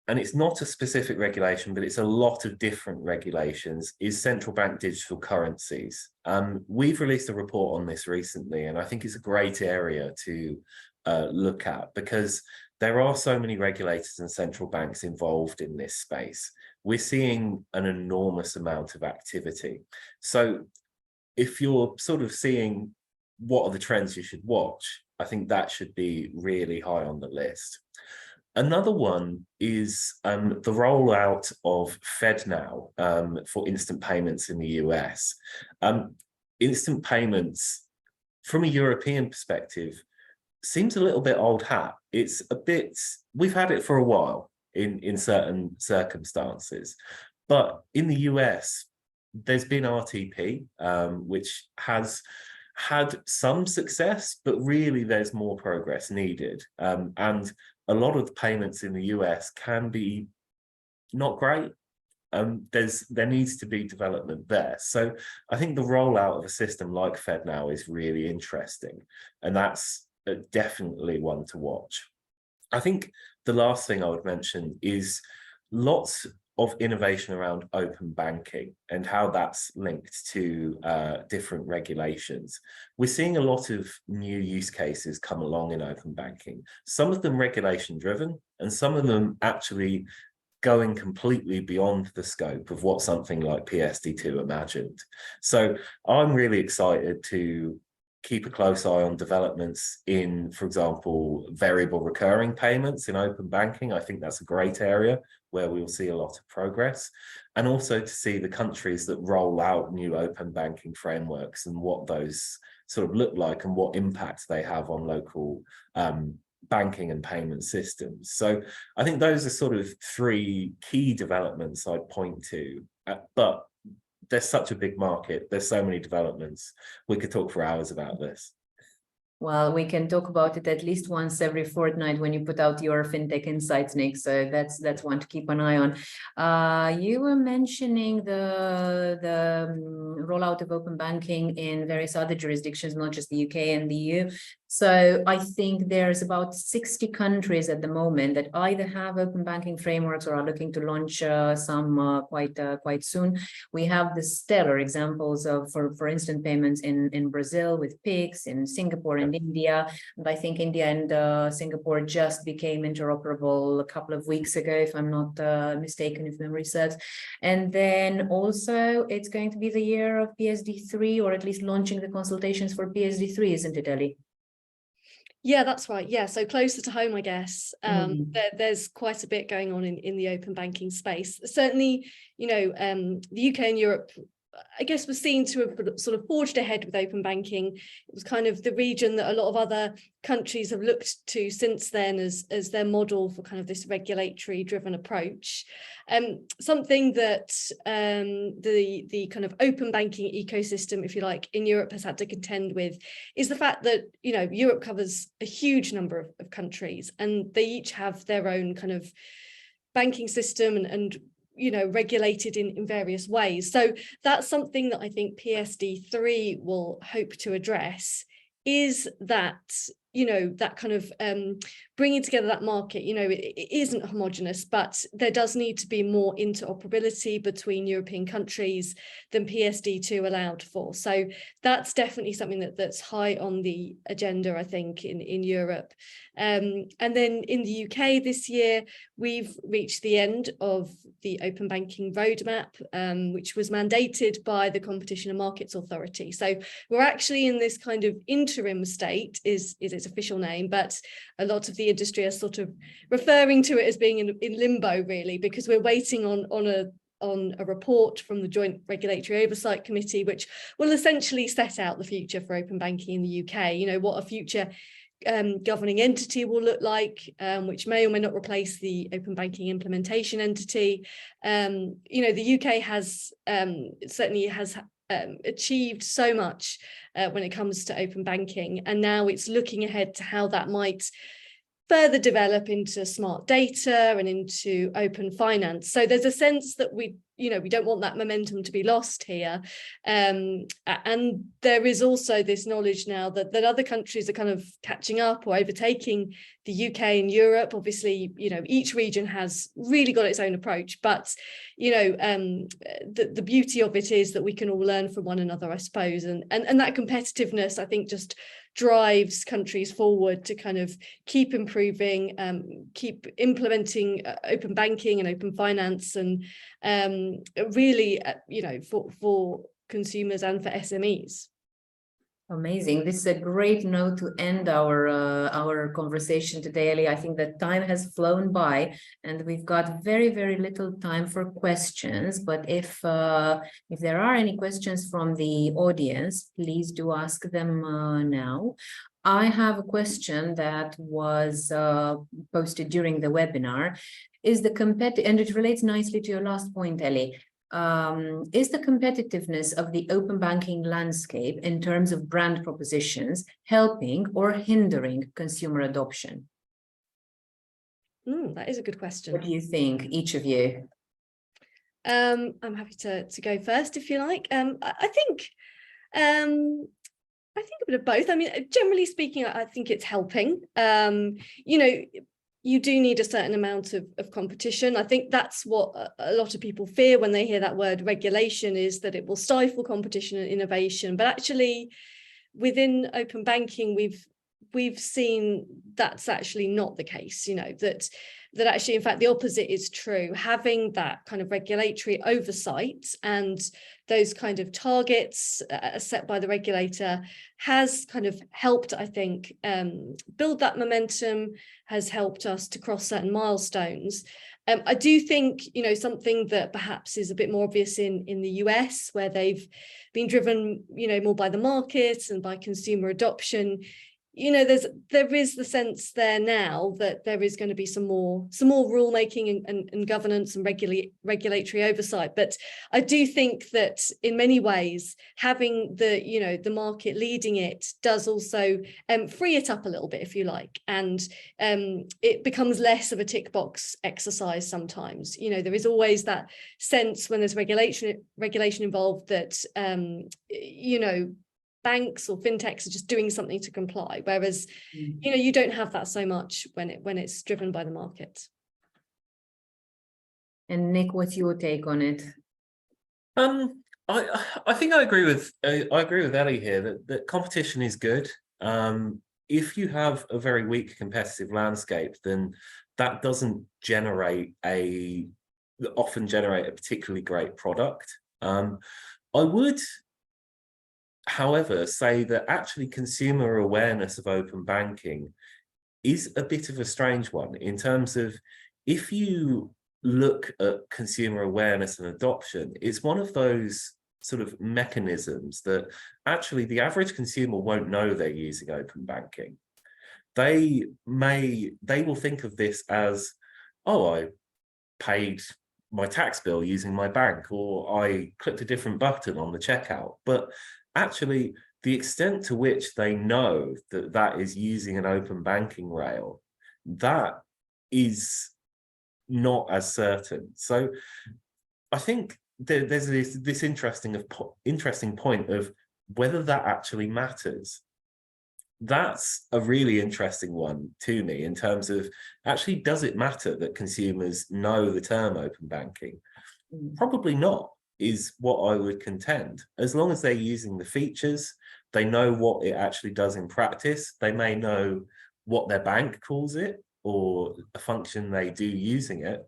and it's not a specific regulation, but it's a lot of different regulations, is central bank digital currencies. We've released a report on this recently, and I think it's a great area to look at, because there are so many regulators and central banks involved in this space. We're seeing an enormous amount of activity. So if you're sort of seeing what are the trends you should watch, I think that should be really high on the list. Another one is the rollout of FedNow for instant payments in the US. Instant payments, from a European perspective, seems a little bit old hat. It's a bit, we've had it for a while in certain circumstances, but in the US, there's been RTP, which has had some success, but really there's more progress needed. And a lot of the payments in the US can be not great. There needs to be development there. So I think the rollout of a system like FedNow is really interesting, and that's definitely one to watch. I think the last thing I would mention is lots of innovation around open banking and how that's linked to different regulations. We're seeing a lot of new use cases come along in open banking, some of them regulation driven, and some of them actually going completely beyond the scope of what something like PSD2 imagined. So I'm really excited to keep a close eye on developments in, for example, variable recurring payments in open banking. I think that's a great area where we'll see a lot of progress, and also to see the countries that roll out new open banking frameworks and what those sort of look like and what impact they have on local banking and payment systems. So I think those are sort of three key developments I'd point to, but there's such a big market, there's so many developments, we could talk for hours about this. Well, we can talk about it at least once every fortnight when you put out your fintech insights, Nick. So that's one to keep an eye on. You were mentioning the rollout of open banking in various other jurisdictions, not just the UK and the EU. So I think there's about 60 countries at the moment that either have open banking frameworks or are looking to launch some quite soon. We have the stellar examples of for instant payments in Brazil with Pix, in Singapore and and India. And I think India and Singapore just became interoperable a couple of weeks ago, if I'm not mistaken, if memory serves. And then also it's going to be the year of PSD3, or at least launching the consultations for PSD3, isn't it, Ellie? Yeah, that's right. Yeah, so closer to home, I guess. There's quite a bit going on in the open banking space. Certainly, the UK and Europe, I guess, was seen to have sort of forged ahead with open banking. It was kind of the region that a lot of other countries have looked to since then as their model for kind of this regulatory driven approach. Something that the kind of open banking ecosystem, if you like, in Europe has had to contend with is the fact that, Europe covers a huge number of countries, and they each have their own kind of banking system and regulated in various ways. So that's something that I think PSD3 will hope to address, is that, that kind of bringing together that market. It isn't homogenous, but there does need to be more interoperability between European countries than PSD2 allowed for. So that's definitely something that's high on the agenda, I think, in Europe. And then in the UK this year, we've reached the end of the open banking roadmap, which was mandated by the Competition and Markets Authority. So we're actually in this kind of interim state, is its official name, but a lot of the industry are sort of referring to it as being in limbo, really, because we're waiting on a report from the Joint Regulatory Oversight Committee, which will essentially set out the future for open banking in the UK, what a future governing entity will look like, which may or may not replace the open banking implementation entity. The UK has certainly has achieved so much when it comes to open banking, and now it's looking ahead to how that might further develop into smart data and into open finance. So there's a sense that we don't want that momentum to be lost here. And there is also this knowledge now that other countries are kind of catching up or overtaking the UK and Europe. Obviously, each region has really got its own approach, but, the beauty of it is that we can all learn from one another, I suppose. And that competitiveness, I think, just drives countries forward to kind of keep improving, keep implementing open banking and open finance, and really, for consumers and for SMEs. Amazing. This is a great note to end our conversation today, Ellie. I think that time has flown by and we've got very, very little time for questions. But if there are any questions from the audience, please do ask them now. I have a question that was posted during the webinar. And it relates nicely to your last point, Ellie. Is the competitiveness of the open banking landscape in terms of brand propositions helping or hindering consumer adoption? That is a good question. What do you think, each of you? I'm happy to go first, if you like. I think a bit of both. I mean, generally speaking, I think it's helping. You do need a certain amount of competition. I think that's what a lot of people fear when they hear that word regulation, is that it will stifle competition and innovation. But actually, within open banking, we've seen that's actually not the case, that actually, in fact, the opposite is true. Having that kind of regulatory oversight and those kind of targets set by the regulator has kind of helped, I think, build that momentum, has helped us to cross certain milestones. I do think, something that perhaps is a bit more obvious in the US, where they've been driven, more by the market and by consumer adoption. There is the sense there now that there is going to be some more rulemaking and governance and regulatory oversight. But I do think that in many ways, having the market leading it does also free it up a little bit, if you like, and it becomes less of a tick box exercise sometimes. There is always that sense when there's regulation involved that banks or fintechs are just doing something to comply, whereas you don't have that so much when it's driven by the market. And Nick, what's your take on it? I think I agree with Ellie here that competition is good. If you have a very weak competitive landscape, then that doesn't often generate a particularly great product. I would, however, say that actually consumer awareness of open banking is a bit of a strange one, in terms of, if you look at consumer awareness and adoption, it's one of those sort of mechanisms that actually the average consumer won't know they're using open banking. They will think of this as, oh, I paid my tax bill using my bank, or I clicked a different button on the checkout. But actually, the extent to which they know that that is using an open banking rail, that is not as certain. So I think there's this interesting point of whether that actually matters. That's a really interesting one to me, in terms of, actually, does it matter that consumers know the term open banking? Probably not, is what I would contend. As long as they're using the features, they know what it actually does in practice. They may know what their bank calls it, or a function they do using it.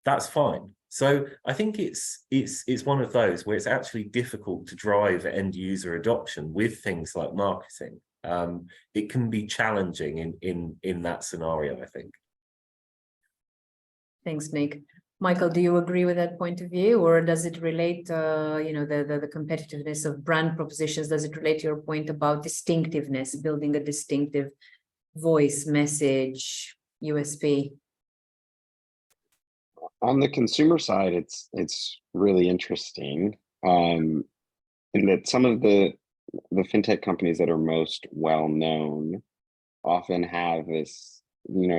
That's fine. So I think it's one of those where it's actually difficult to drive end user adoption with things like marketing. It can be challenging in that scenario, I think. Thanks, Nick. Michael, do you agree with that point of view, or does it relate, the competitiveness of brand propositions? Does it relate to your point about distinctiveness, building a distinctive voice, message, USP? On the consumer side, it's really interesting, in that some of the fintech companies that are most well known often have this,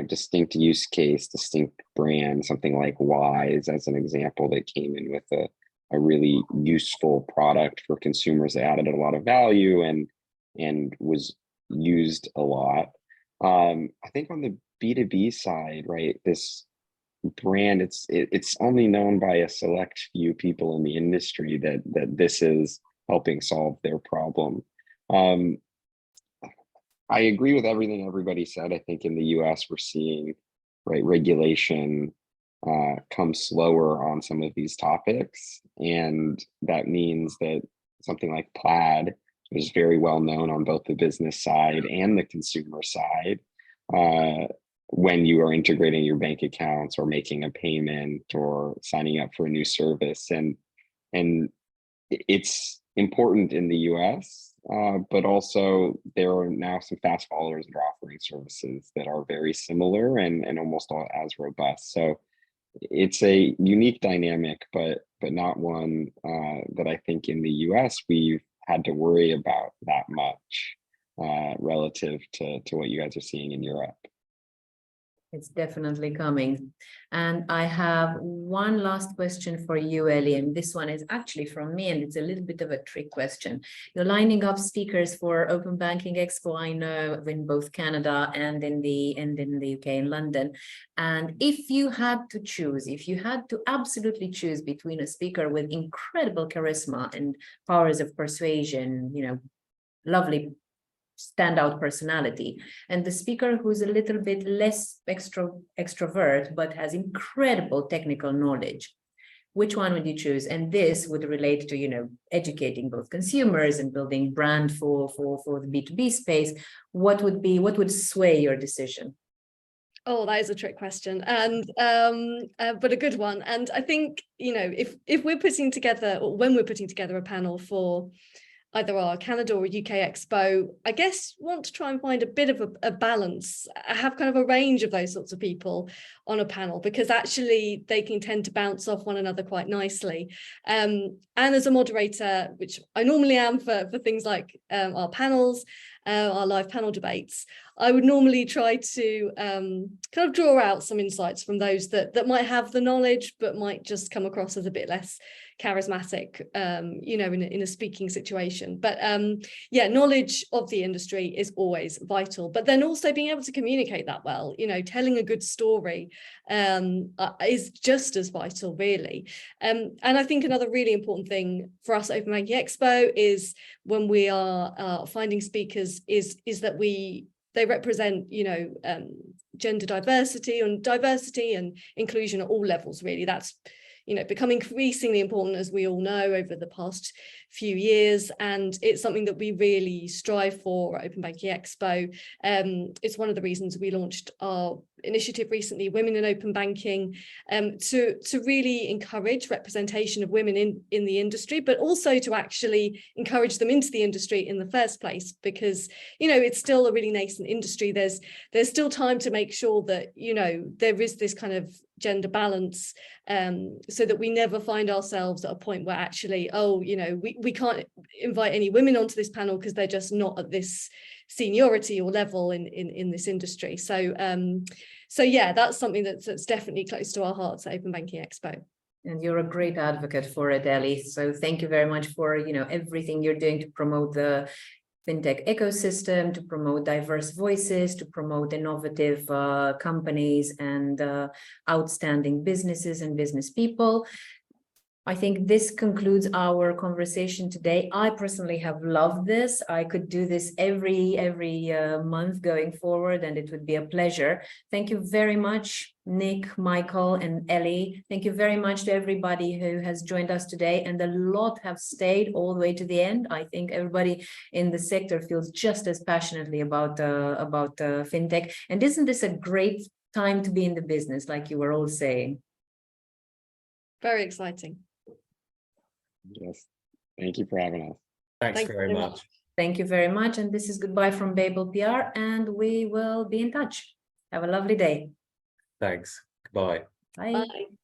distinct use case, distinct brand, something like Wise as an example, that came in with a really useful product for consumers that added a lot of value and was used a lot. I think on the B2B side, right, this brand, it's only known by a select few people in the industry that this is helping solve their problem. I agree with everything everybody said. I think in the US we're seeing, right, regulation come slower on some of these topics, and that means that something like Plaid is very well known on both the business side and the consumer side. When you are integrating your bank accounts or making a payment or signing up for a new service, and it's important in the US, but also there are now some fast followers that are offering services that are very similar and almost all as robust. So it's a unique dynamic, but not one that I think in the US we've had to worry about that much relative to what you guys are seeing in Europe. It's definitely coming. And I have one last question for you, Ellie, and this one is actually from me, and it's a little bit of a trick question. You're lining up speakers for Open Banking Expo, I know, in both Canada and in the UK, in London. And if you had to absolutely choose between a speaker with incredible charisma and powers of persuasion, lovely standout personality, and the speaker who's a little bit less extrovert but has incredible technical knowledge, which one would you choose? And this would relate to educating both consumers and building brand for the B2B space. What would sway your decision? Oh, that is a trick question, and but a good one. And I think if we're putting together, or when we're putting together a panel for either our Canada or UK Expo, I guess want to try and find a bit of a balance. I have kind of a range of those sorts of people on a panel, because actually they can tend to bounce off one another quite nicely. And as a moderator, which I normally am for things like our panels, our live panel debates, I would normally try to kind of draw out some insights from those that might have the knowledge but might just come across as a bit less charismatic, you know, in a speaking situation. But yeah, knowledge of the industry is always vital, but then also being able to communicate that well, you know, telling a good story is just as vital, really. And I think another really important thing for us at Open Banking Expo is when we are finding speakers is that they represent, you know, gender diversity and inclusion at all levels, really. That's, you know, become increasingly important, as we all know, over the past few years, and it's something that we really strive for at Open Banking Expo. It's one of the reasons we launched our initiative recently, Women in Open Banking, to really encourage representation of women in the industry, but also to actually encourage them into the industry in the first place, because, you know, it's still a really nascent industry. There's still time to make sure that, you know, there is this kind of gender balance, so that we never find ourselves at a point where actually, oh, you know, we can't invite any women onto this panel because they're just not at this seniority or level in this industry. So yeah, that's something that's definitely close to our hearts at Open Banking Expo. And you're a great advocate for it, Ellie. So thank you very much for, you know, everything you're doing to promote the fintech ecosystem, to promote diverse voices, to promote innovative companies and outstanding businesses and business people. I think this concludes our conversation today. I personally have loved this. I could do this every month going forward, and it would be a pleasure. Thank you very much, Nick, Michael, and Ellie. Thank you very much to everybody who has joined us today, and a lot have stayed all the way to the end. I think everybody in the sector feels just as passionately about fintech. And isn't this a great time to be in the business, like you were all saying? Very exciting. Yes. Thank you for having us. Thanks very much. Thank you very much. And this is goodbye from Babel PR, and we will be in touch. Have a lovely day. Thanks. Goodbye. Bye. Bye.